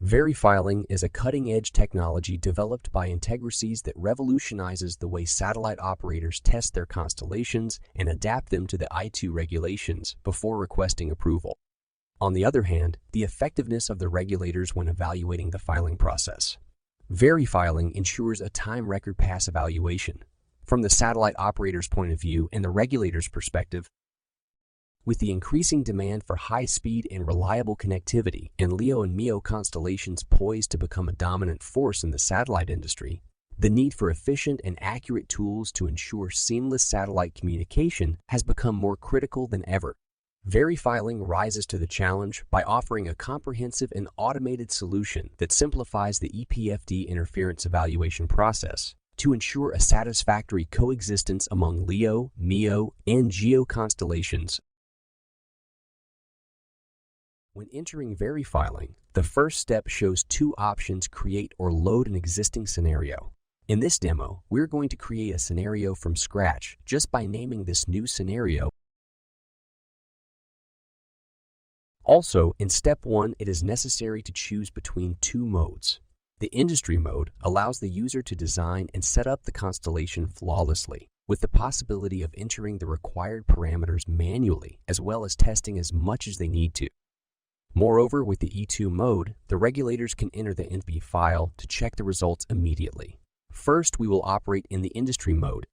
VeryFiling is a cutting-edge technology developed by Integrasys that revolutionizes the way satellite operators test their constellations and adapt them to the I2 regulations before requesting approval. On the other hand, the effectiveness of the regulators when evaluating the filing process. VeryFiling ensures a time record pass evaluation from the satellite operator's point of view and the regulator's perspective. With the increasing demand for high-speed and reliable connectivity and LEO and MEO constellations poised to become a dominant force in the satellite industry, the need for efficient and accurate tools to ensure seamless satellite communication has become more critical than ever. VeryFiling rises to the challenge by offering a comprehensive and automated solution that simplifies the EPFD interference evaluation process to ensure a satisfactory coexistence among LEO, MEO, and GEO constellations. When entering VeryFiling, the first step shows two options: create or load an existing scenario. In this demo, we're going to create a scenario from scratch just by naming this new scenario. Also, in step 1, it is necessary to choose between two modes. The industry mode allows the user to design and set up the constellation flawlessly, with the possibility of entering the required parameters manually, as well as testing as much as they need to. Moreover, with the E2 mode, the regulators can enter the INP file to check the results immediately. First, we will operate in the industry mode.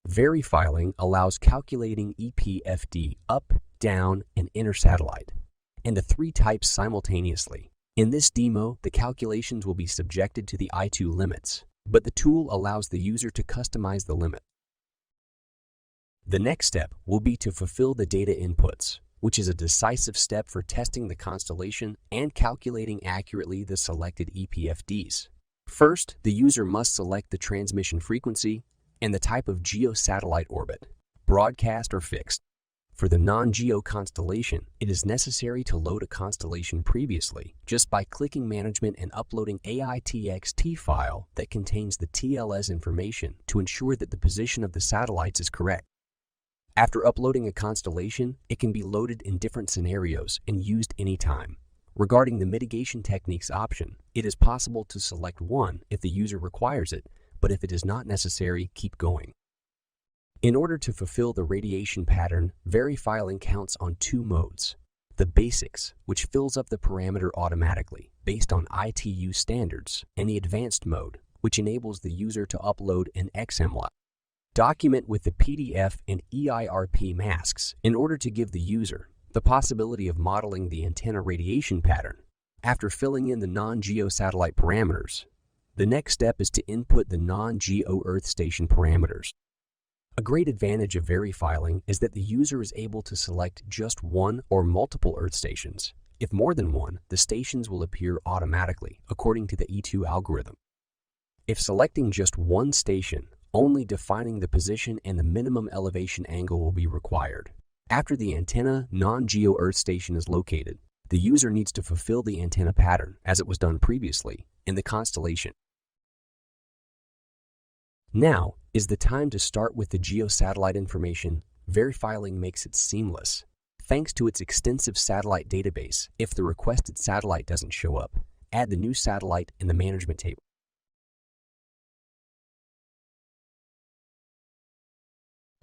VeryFiling allows calculating EPFD up, down, and inter-satellite, and the three types simultaneously. In this demo, the calculations will be subjected to the I2 limits, but the tool allows the user to customize the limit. The next step will be to fulfill the data inputs, which is a decisive step for testing the constellation and calculating accurately the selected EPFDs. First, the user must select the transmission frequency and the type of GEO satellite orbit, broadcast or fixed. For the non-GEO constellation, it is necessary to load a constellation previously just by clicking Management and uploading AITXT file that contains the TLS information to ensure that the position of the satellites is correct. After uploading a constellation, it can be loaded in different scenarios and used anytime. Regarding the mitigation techniques option, it is possible to select one if the user requires it, but if it is not necessary, keep going. In order to fulfill the radiation pattern, VeryFiling counts on two modes. The basics, which fills up the parameter automatically based on ITU standards, and the advanced mode, which enables the user to upload an XML document with the PDF and EIRP masks in order to give the user the possibility of modeling the antenna radiation pattern. After filling in the non-GEO satellite parameters, the next step is to input the non-GEO Earth station parameters. A great advantage of VeryFiling is that the user is able to select just one or multiple Earth stations. If more than one, the stations will appear automatically according to the E2 algorithm. If selecting just one station, only defining the position and the minimum elevation angle will be required. After the antenna non-GEO Earth station is located, the user needs to fulfill the antenna pattern as it was done previously in the constellation. Now is the time to start with the GEO satellite information. VeryFiling makes it seamless. Thanks to its extensive satellite database, if the requested satellite doesn't show up, add the new satellite in the management table.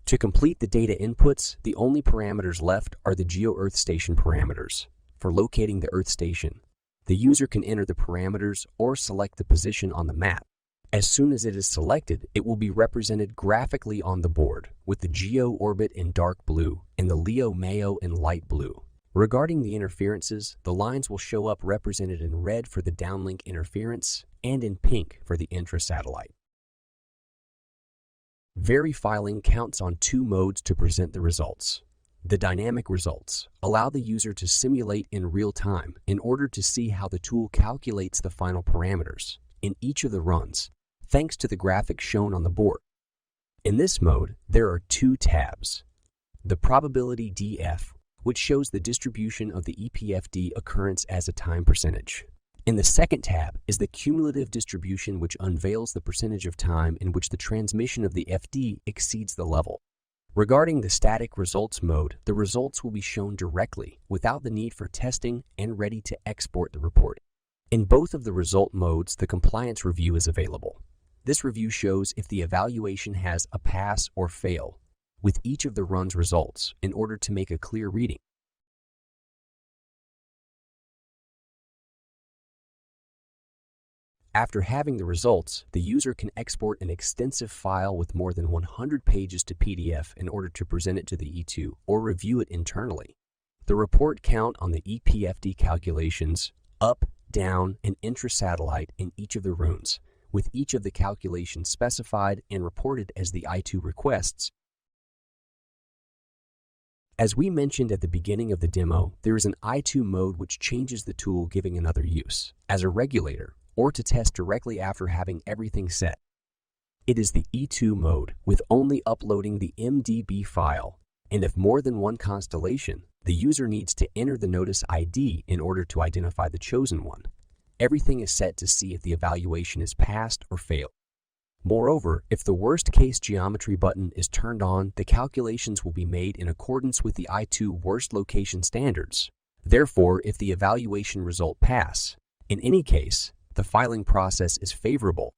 To complete the data inputs, the only parameters left are the GEO Earth station parameters. For locating the Earth station, the user can enter the parameters or select the position on the map. As soon as it is selected, it will be represented graphically on the board, with the GEO orbit in dark blue and the LEO MEO in light blue. Regarding the interferences, the lines will show up represented in red for the downlink interference and in pink for the intra-satellite. VeryFiling counts on two modes to present the results. The dynamic results allow the user to simulate in real time in order to see how the tool calculates the final parameters in each of the runs, thanks to the graphics shown on the board. In this mode, there are two tabs. The probability DF, which shows the distribution of the EPFD occurrence as a time percentage. In the second tab is the cumulative distribution, which unveils the percentage of time in which the transmission of the FD exceeds the level. Regarding the static results mode, the results will be shown directly without the need for testing and ready to export the report. In both of the result modes, the compliance review is available. This review shows if the evaluation has a pass or fail with each of the run's results in order to make a clear reading. After having the results, the user can export an extensive file with more than 100 pages to PDF in order to present it to the E2 or review it internally. The report count on the EPFD calculations, up, down, and intra-satellite in each of the runes, with each of the calculations specified and reported as the I2 requests. As we mentioned at the beginning of the demo, there is an I2 mode which changes the tool giving another use, as a regulator, or to test directly after having everything set. It is the E2 mode with only uploading the MDB file, and if more than one constellation, the user needs to enter the notice ID in order to identify the chosen one. Everything is set to see if the evaluation is passed or failed. Moreover, if the worst case geometry button is turned on, the calculations will be made in accordance with the I2 worst location standards. Therefore, if the evaluation result pass, in any case, the filing process is favorable